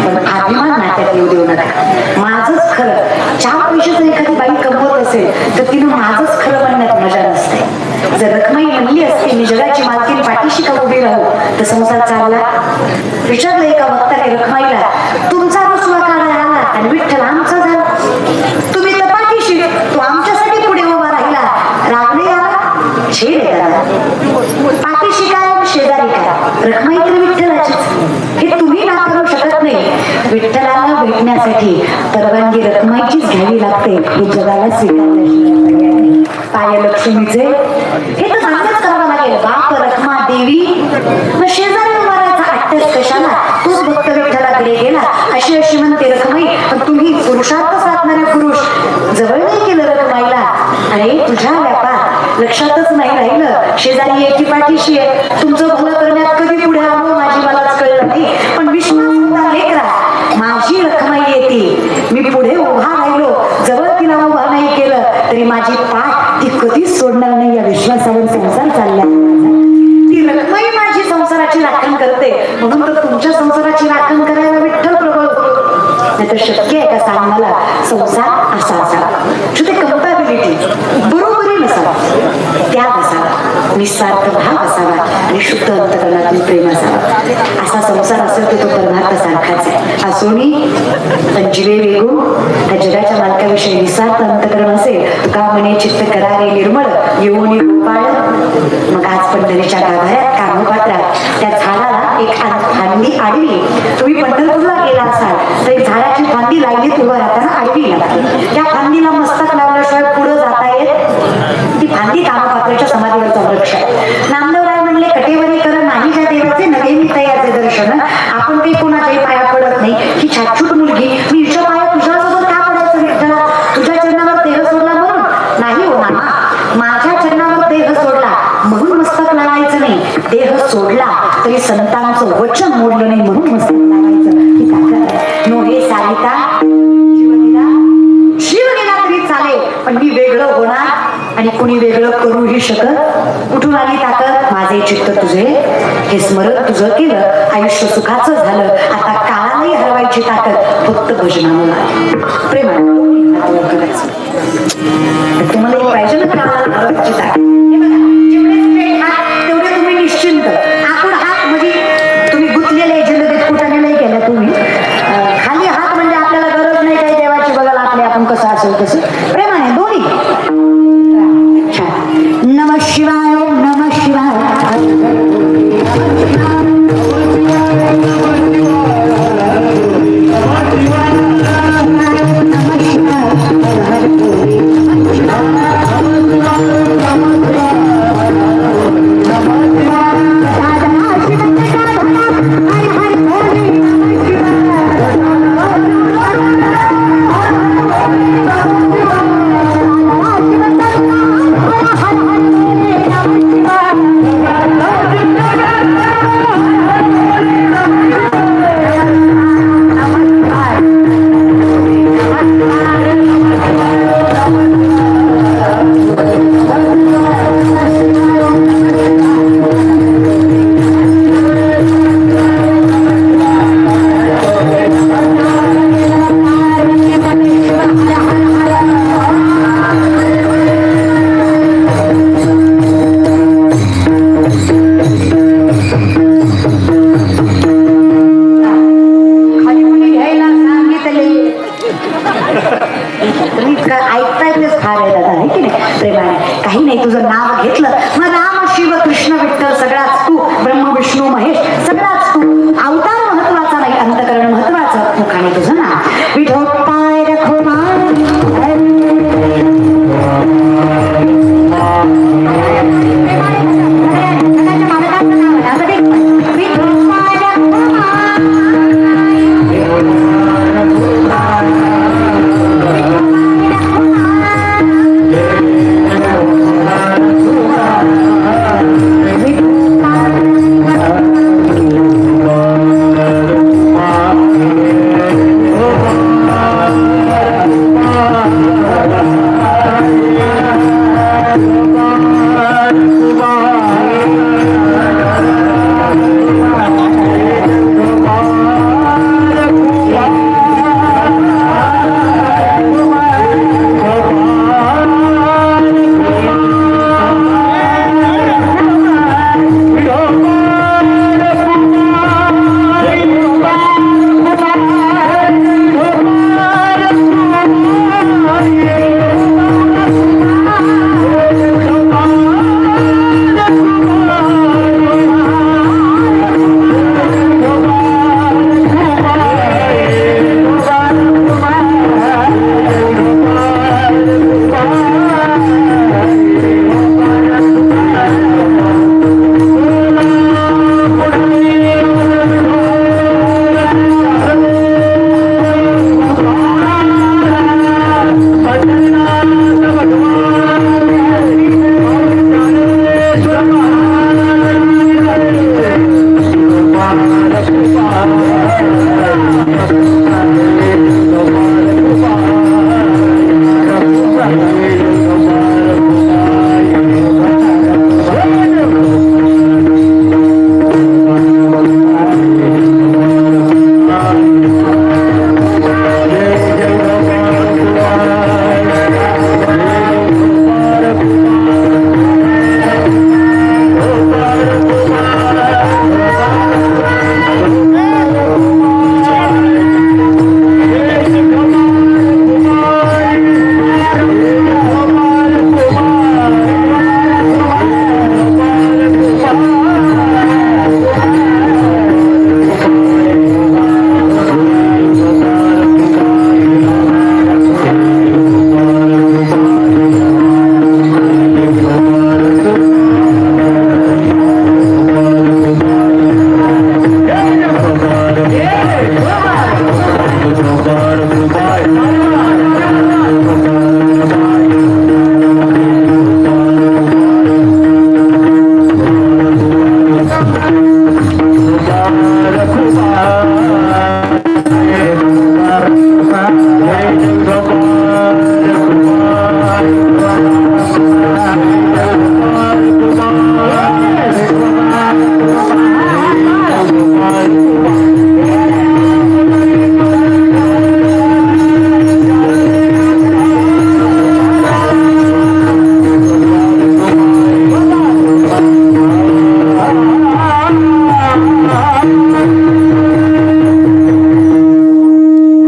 पण अभिमान नाट्यात येऊ देऊ नका माझंच खरं 4 पैसे जर एखादी बाई कमवत असेल तर तिनं माझंच खरं म्हणण्यात मजा नसते जर रखमाई म्हणली असते मी जगाची मालकीन पाठीशी का उभी राहू तर संसार चालला विचारलं एका वक्ताने रखमाईला तुमचा रुसवा काढायला आला आणि विठ्ठल आमचा झाला तुम्ही तर पाठीशी तो आमच्यासाठी पुढे उभा राहिला रागणे आला छेड येतात पाठीशी काय शेजारी काय रखमाई तर विठ्ठलाचीच हे तुम्ही नाकारू शकत नाही विठ्ठलाला भेटण्यासाठी परवानगी रखमाईचीच घ्यावी लागते हे जगाला स्वीकारल्याशिवाय पाय लक्ष्मीचे हे तर मान्यच करावं लागेल बाप रखमा देवी मग शेजारी उभारायचा अट्टस कशाला तोच भक्त विठ्ठलाकडे गेला अशी अशी म्हणते रखमाई पण तुम्ही पुरुषार्थ साधणारे पुरुष जवळ नाही केलं रखमाईला अरे तुझ्या व्यापार लक्षातच नाही राहिलं शेजारी एकी पाठीशी आहे तुमचं भलं करण्यात कधी पुढे आलो माझी मलाच कळलं नाही पण विश्वास होता लेकरा माझी रखमाई येते मी पुढे उभा राहिलो जवळ तिला उभा नाही केलं तरी माझी पाठ ती कधीच सोडणार नाही या विश्वासावर संसार चालला ती रखमाई माझी संसाराची राखण करते म्हणून तर तुमच्या संसाराची राखण करायला विठ्ठल प्रबळ नाही तर शक्य आहे का सांग मला संसार असा असावा ते कंपॅबिलिटी बरोबरी नसावा त्याग असावा निस्वार्थ भाव असावा आणि शुद्ध अंतकरणातून प्रेम असावा असा संसार असेल तर तो परमार्थ सारखाच आहे असोनी पंचवे वेगू त्या जगाच्या मालकाविषयी निस्वार्थ अंतकरण असेल का म्हणे चित्त करारे निर्मळ येऊन गोपाळ मग आज पंढरीच्या गाभाऱ्यात कामोपात्रात त्या झाडाला एक फांदी आडवी तुम्ही पंढरपूरला गेला असाल तर एक झाडाची फांदी लागली उभं राहताना आडवी लागते त्या फांदीला मस्तक लावल्याशिवाय पुढे जाता येत ती फांदी कामपात्राच्या समाधीवरचा वृक्ष आहे नामदेवराय म्हणले कटेवरी कर नाही ज्या देवाचे नवे मी तयाचे दर्शन आपण काही कोणाच्याही पाया पडत नाही ही छाटछूट मुलगी मी हिच्या पाया तुझ्यासोबत का पडायचं विठ्ठला तुझ्या चरणावर देह सोडला म्हणून नाही हो ना माझ्या चरणावर देह सोडला म्हणून मस्तक लावायचं नाही देह सोडला तरी संतांचं वचन मोडलं नाही म्हणून मस्तक लावायचं ही ताकद आहे नो हे सारिता जीव गेला तरी चालेल पण मी वेगळं होणार आणि कोणी वेगळं करूही शकत कुठून आली ताकद माझे चित्त तुझे हे स्मरण तुझं केलं आयुष्य सुखाचं झालं आता काळालाही हरवायची ताकद फक्त भजनामुळे प्रेमाने तुम्हाला एक पाहिजे ना काळाला हरवायची ताकद तेवढे तुम्ही निश्चिंत आखूड हात म्हणजे तुम्ही गुंतलेले जलदेत कुठाने नाही केलं तुम्ही खाली हात म्हणजे आपल्याला गरज नाही काही देवाची बघायला आपले आपण कसं असेल तसं प्रेमाने दोन्ही नमः शिवाय नमः शिवाय नमः शिवाय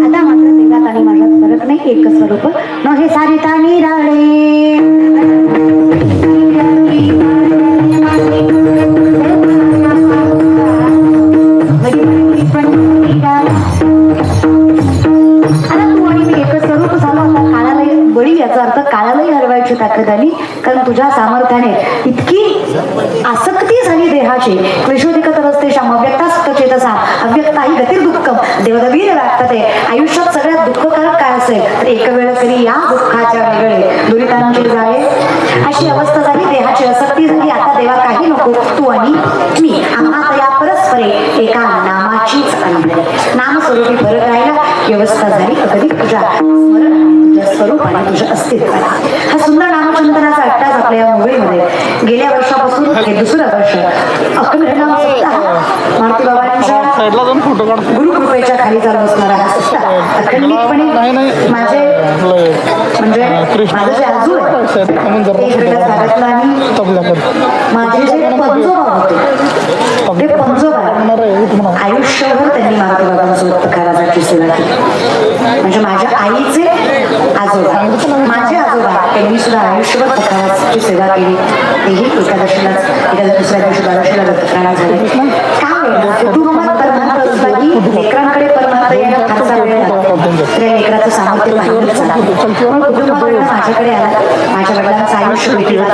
आता मात्र देवात आणि माझ्यात फरक नाही, एक स्वरूप न हे सारिता निराळे याचा अर्थ काळालाही हरवायची ताकद आली, कारण तुझ्या सामर्थ्याने इतकी आसक्ती झाली देहाची. क्लेशोधिकत रस्ते श्याम अव्यक्ता चेतसा अव्यक्ताही गतीर दुःखम देवदवीर वाटते. आयुष्यात सगळ्यात दुःखकारक काय असेल तर एक वेळ तरी या दुःखाच्या वेगळे दुरितांचे जाळे अशी अवस्था झाली. देहाची आसक्ती झाली. आता देवा काही नको, तू आणि मी आम्हा या परस्परे एका नामाचीच अंधे नामस्वरूपी फरक राहिला. व्यवस्था झाली कधी तुझ्या स्मरण स्वरूप आणि तुझ्या अस्तित्वाला. हा सुंदर नामचिंतनाचा अट्टाच आपल्या या मुंबईमध्ये गेल्या वर्षापासून हे दुसरं वर्ष अखंड मारुती बाबांच्या गुरुकृपेच्या खाली चालू असणारा हा सप्ताह अखंडितपणे माझे म्हणजे माझं जे आजू आहे माझे जे पंजोबा होते ते पंजोबा आयुष्यभर त्यांनी मारुती बाबांसोबत तुकारामाची सेवा केली. म्हणजे माझ्या आईचे आजोबा माझे आजोबा त्यांनी सुद्धा आयुष्यभर तुकारामाची सेवा केली. तेही एकादशीलाच दुसऱ्या दिवशी द्वादशीला तुकाराम झाले. काय कुटुंबात परमार्थ असला की लेकरांकडे परमार्थ येणं फारसा वेळ लागतो. त्या लेकराचं सामर्थ्य पाहिजे कुटुंबाकडे माझ्याकडे आला. माझ्या वडिलांचं आयुष्य जात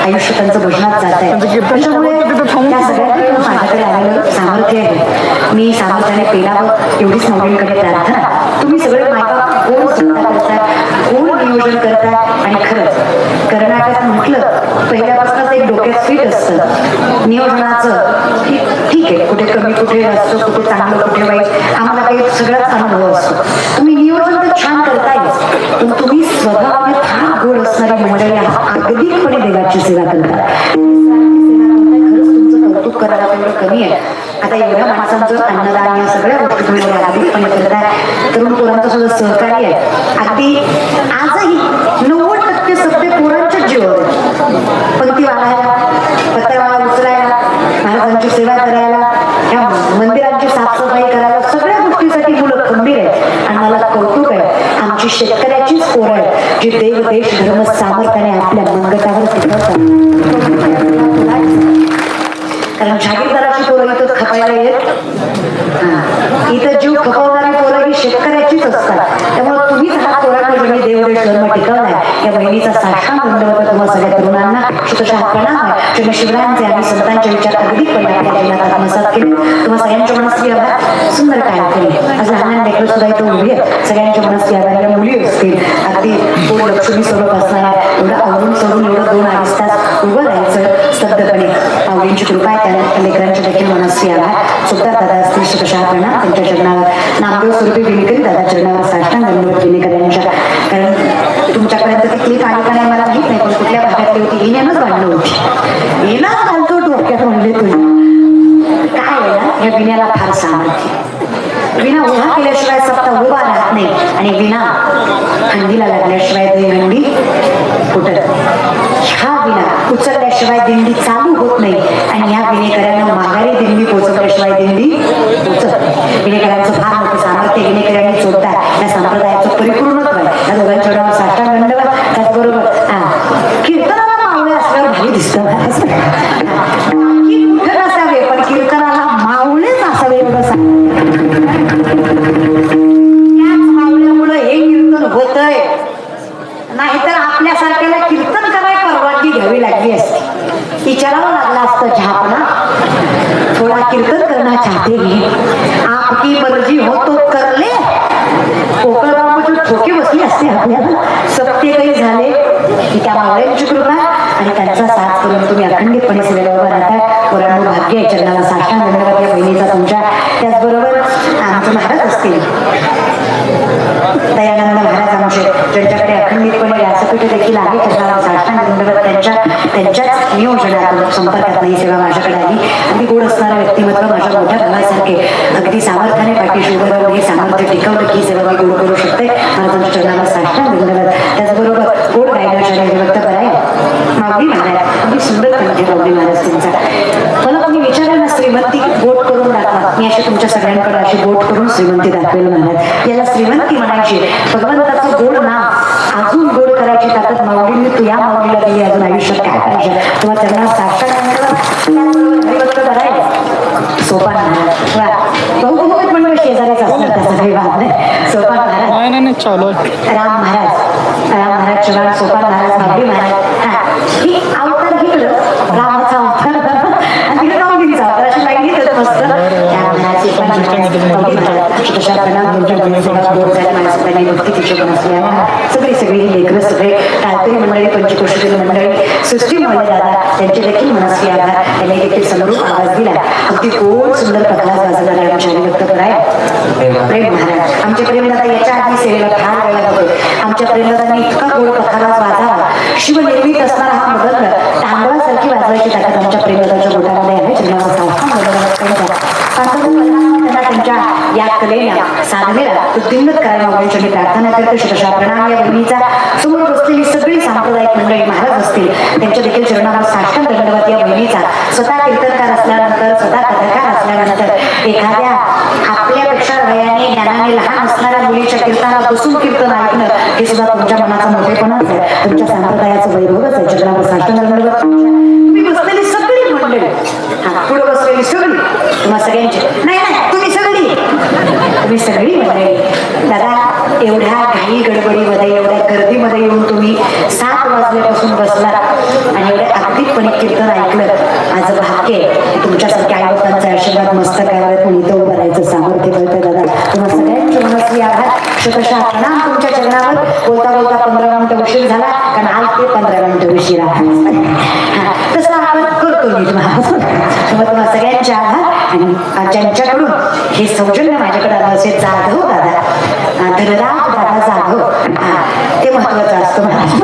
आयुष्य त्यांचं भजनात जात आहे. त्याच्यामुळे त्या सगळ्यांकडे माझ्याकडे आलेलं सामर्थ्य आहे. मी सामर्थ्याने पेलावं एवढीच नवरींकडे प्रार्थना. तुम्ही सगळे मायबाप कोण सुद्धा करतात, कोण नियोजन करतात. आणि खरंच कर्नाटक म्हटलं पहिल्यापासूनच एक डोक्यात फिट असतं नियोजनाचं. ठीक आहे, कुठे कमी कुठे असतं, कुठे चांगलं कुठे वाईट, आम्हाला काही सगळाच अनुभव असतो. तुम्ही नियोजन तर छान करताय, पण तुम्ही स्वभावाने फार गोड असणारी मंडळी अगदीपणे देवाची सेवा करतात. खरंच तुमचं कौतुक करायला तेवढं कमी आहे. आता एवढ्या माणसांचं अन्नदान या सगळ्या गोष्टी तुम्ही अगदीपणे करताय. तरुण पोरांचं सुद्धा सहकार्य आहे. अगदी आजही 90% सत्य पोरांच्याच जीवावर पंक्ती वाढायला, पत्त्यावाळा उचलायला, महाराजांची सेवा करायला, ह्या मंदिरांची साफसफाई करायला, सगळ्या गोष्टीसाठी मुलं खंबीर आहेत. आणि मला कौतुक आहे आमची शेतकऱ्याचीच पोरं आहे जी देव देश धर्म सामर्थ्याने आपल्या मंगटावर टिकवतात. कारण जागीरदाराची पोरं इथं खपायला येत, इथं जीव खपवणारी पोरं ही शेतकऱ्याचीच असतात. त्यामुळे तुम्हीच हा पोरांना जेव्हा देवदेश धर्म टिकवलाय या बहिणीचा साष्टांग दंडवत तुम्हा सगळ्या तरुणांना स्वतःच्या प्रणाम आहे. जेव्हा शिवरायांचे आणि संतांचे विचार अगदीपणे आपल्या जीवनात आत्मसात केले. तुम्हा सगळ्यांच्या मनस्वी आभार. सुंदर काय केले. आज लहान लेकरं सुद्धा इथं उभी आहे. सगळ्यांच्या मनस्वी आभार. मुली असतील अगदी पोट लक्ष्मी स्वरूप असणारा एवढं आवरून सोडून एवढं 2-2.5 तास उभं राहायचं स्तब्धपणे आवडींची कृपा आहे. त्या लेकरांच्या देखील मनस्वी आभार. सुद्धा दादा असतील स्वतः प्रणाम त्यांच्या चरणावर. नामदेव स्वरूपी विणकरी दादा चरणावर साष्टांग दंडवत विणकऱ्यांच्या. कारण तुमच्यापर्यंत ती क्लिप आली का नाही मला माहित नाही, पण कुठल्या भागातली होती येण्यानंच भांडण होती. येणार घालतो डोक्यात म्हणले तुम्ही काय आहे ना, या विण्याला फार सामर्थ्य. विना उभा केल्याशिवाय सप्ताह उभा राहत नाही. आणि विना हंडीला लागल्याशिवाय ते हंडी फुटत. हा विना उचलल्याशिवाय दिंडी चालू होत नाही. आणि या विनेकऱ्यांना माघारी दिंडी पोहोचवल्याशिवाय दिंडी पोहोचत. विनेकऱ्यांचं फार मोठं सामर्थ्य विनेकऱ्यांनी सोडतात. या संप्रदायाचं परिपूर्णत्व आहे. या दोघांच्या नाव साष्टांग दंडवत. त्याचबरोबर कीर्तनाला मावळे असल्यावर भारी दिसतं. कुठे नसावे पण कीर्तनाला मावळेच असावे एवढं त्याच मावळ्यामुळे हे कीर्तन होतंय. नाहीतर आपल्यासारख्याला कीर्तन करायला परवानगी घ्यावी लागली असती. विचारावं लागला असतं चहापणा थोडा कीर्तन करना चाहते हैं, आपकी मर्जी हो तो कर ले. कोकळ बाबाची ठोके बसली असते आपल्याला. सत्य काही झाले की त्या मावळ्यांची कृपा आणि त्यांचा साथ करून तुम्ही अखंडितपणे सेवेला उभा राहताय. पोरांनो भाग्य आहे. चरणाला साष्टांग दंडवत या बहिणीचा तुमच्या. त्याचबरोबर आमचे महाराज असतील दयानंद महाराज आमचे, ज्यांच्याकडे अखंडितपणे व्यासपीठ देखील आहे. चरणाला साष्टांग दंडवत त्यांच्याच नियोजनातून संपर्कात नाही सेवा माझ्याकडे आली. अगदी गोड असणारं व्यक्तिमत्व माझ्या मोठ्या भावासारखे अगदी सामर्थ्याने पाठीशी उभं राहून हे सामर्थ्य टिकवलं की सेवा मी गोड करू शकते. महाराजांच्या चरणाला साष्टांग दंडवत. त्याचबरोबर गोड गायनाच्या व्यक्त कराय माऊली महाराज. अगदी सुंदर कंठी माऊली महाराज तुमचा. मला कोणी विचारलं ना श्रीमंती बोट करून दाखवा. मी अशी तुमच्या सगळ्यांकडे अशी बोट करून श्रीमंती दाखवेल महाराज. याला श्रीमंती म्हणायची. भगवंताचं गोड नाव अजून गोड करायची ताकद माऊलींनी तू या माऊलीला दिली. अजून आयुष्यात काय पाहिजे तुम्हाला त्यांना साक्षात सोपान महाराज बहुमुखित मंडळ शेजारीच असतात त्याचा काही भाग नाही. सोपान महाराज चालू राम महाराज चव्हाण सोपान महाराज माऊली महाराज हा ही अवतार घेतलं रामाचा अवतार आणि तिकडे माऊलीचा अवतार अशी लाईन घेतलं मस्त. त्या महाराज सगळी ही लेकरं सगळे टाळकरी मंडळी पंचकोशीतील मंडळी सृष्टी म्हणले दादा त्यांचे देखील मनस्वी आभार. त्यांनी देखील समरूप आवाज दिला. अगदी गोड सुंदर कथा वाजवणारे आमच्या व्यक्त कराय प्रेम महाराज. आमचे प्रेमदादा याच्या आधी सेवेला फार वेळा होते. आमच्या प्रेमदादांनी इतका गोड कथावाज वाजावा. शिवनिर्मित असणारा हा मदन तांदळासारखी वाजवायची ताकद आमच्या प्रेमदादाच्या बोटामध्ये आहे. त्यांच्या या कलेला साधनेला उद्दिंगत करायला मागण्याची मी प्रार्थना करते. शतशा प्रणाम. या बहिणीचा समोर बसलेली सगळी सांप्रदायिक मंडळी महाराज असतील त्यांच्या देखील चरणावर साष्टांग दंडवत. या बहिणीचा स्वतः कीर्तनकार असल्यानंतर स्वतः कथाकार असल्यानंतर एखाद्या आपल्यापेक्षा वयाने ज्ञानाने लहान असणाऱ्या मुलीच्या कीर्तनाला बसून कीर्तन ऐकणं हे सुद्धा तुमच्या मनाचा मोठेपणाच आहे. तुमच्या संप्रदायाचं वैभवच आहे. चरणावर साष्टांग दंडवत. तुम्ही बसलेली सगळी मंडळी हा पुढे बसलेली सगळी तुम्हाला सगळ्यांची नाही तुम्ही सगळी मंडळी दादा एवढ्या घाई गडबडीमध्ये एवढ्या गर्दीमध्ये येऊन तुम्ही 7 वाजल्यापासून बसला आणि एवढ्या अगदीपणे कीर्तन ऐकलं. माझं भाग्य आहे. तुमच्यासारख्या आईबापांचा आशीर्वाद मस्तकावर कोणी इथं उभं राहायचं सामर्थ्य मिळतं दादा. तुम्हाला सगळ्यांचे मनस्वी आभार. शतशः प्रणाम तुमच्या चरणावर. बोलता बोलता 15 मिनिटं उशीर झाला कारण आज ते 15 मिनिटं उशीर आहे. तसं आपण करतो मी तुम्हाला सगळ्यांचे आभार. आणि ज्यांच्याकडून हे सौजन्य माझ्याकडे आलं असे जाधव दादा धनराज दादा जाधव ते महत्वाचं असतं मला.